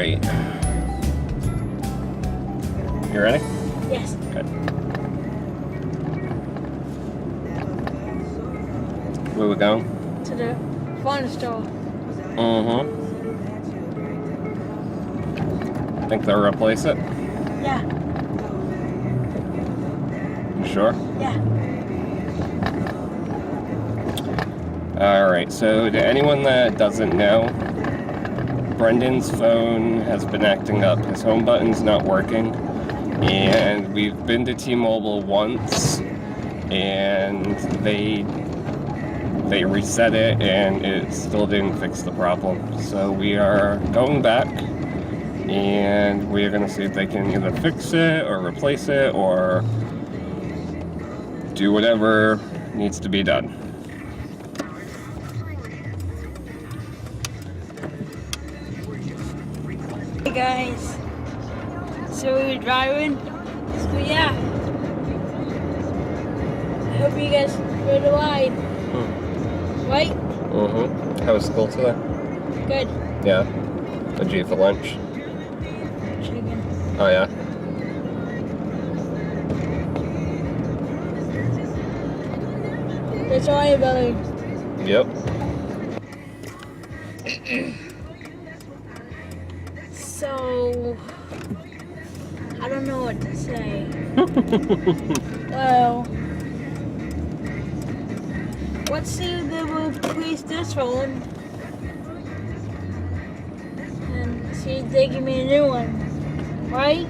right. You ready? Yes. Okay. Where we going? To the phone store. Mm-hmm. Think they'll replace it? Yeah. You sure? Yeah. Alright, so to anyone that doesn't know, Brendan's phone has been acting up. His home button's not working. And we've been to T-Mobile once, and they reset it, and it still didn't fix the problem. So we are going back, and we're going to see if they can either fix it, or replace it, or do whatever needs to be done. Hey guys. So we're driving. So yeah. I hope you guys enjoy the ride. Right? Mm-hmm. How was school today? Good. Yeah. What'd you eat for lunch? Chicken. Oh, yeah? That's all right, Billy. Yep. So I don't know what to say. Well, let's see if they will replace this phone and see if they give me a new one. Right?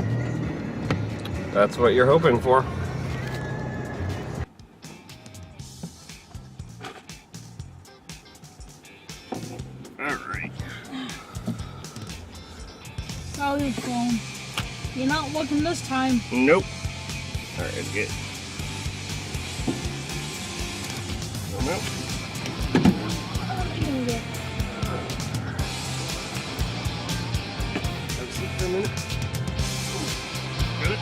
That's what you're hoping for. Alright. Sorry, phone. You're not working this time. Nope. Alright, good. Nope. Have a seat for a minute. Got it?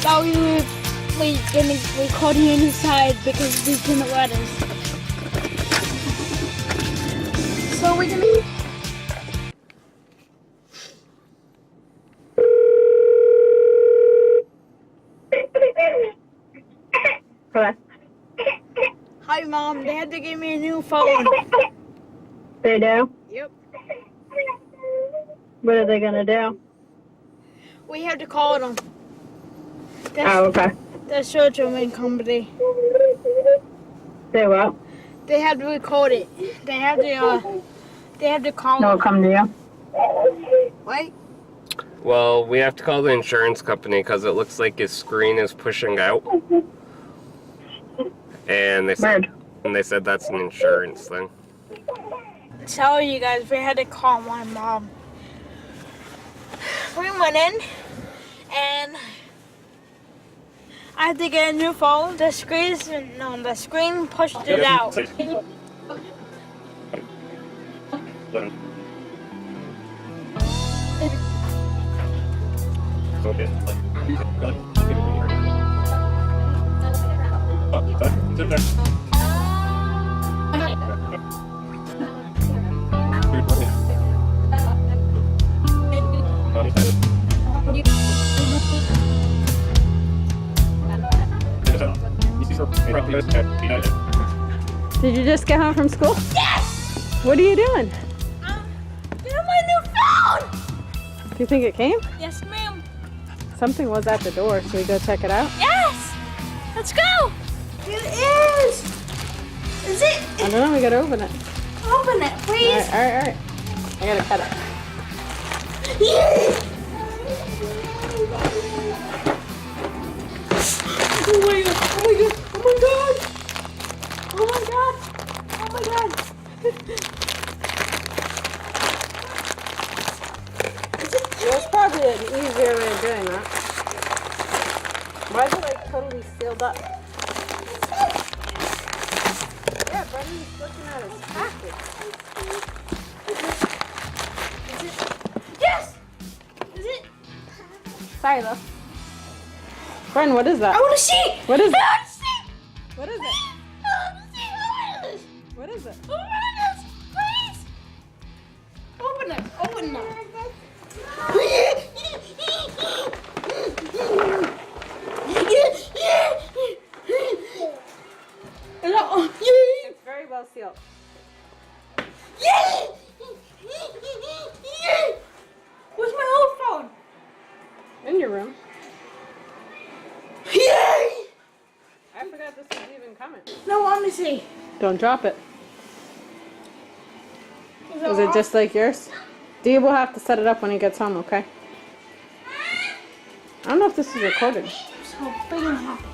Thought we were gonna record here inside because we couldn't let us. So we're gonna. Hello. Hi, Mom. They had to give me a new phone. They do? Yep. What are they gonna do? We have to call them. Oh, okay. The search engine company. Say what? They have to record it. They have to call No, them. come to you. Right? Well, we have to call the insurance company because it looks like his screen is pushing out. And they said that's an insurance thing. Tell you guys, we had to call my mom. We went in, and I had to get a new phone. The screen pushed it out. Did you just get home from school? Yes! What are you doing? Get my new phone! Do you think it came? Yes, ma'am. Something was at the door. Should we go check it out? Yes! Let's go! It is! Is it? I don't know. We gotta open it. Open it, please. All right. I gotta cut it. Yes! Oh my god! Oh my god! Oh my god! Oh my god! Oh my god! There's probably an easier way of doing that. Why is it like totally sealed up? Yeah, Brendan's looking at his package. Yes! Is it? Sorry, though. Brendan, what is that? I want to see! What is I it? want to see! What is it? I want to see! Open this! What is it? Open this! Please! Open it! Open it! It's very well sealed. Where's my old phone? In your room. Yay! I forgot this was even coming. No, let me see. Don't drop it. Is it just like yours? Dee will have to set it up when he gets home, okay? I don't know if this is recorded. So big and happy.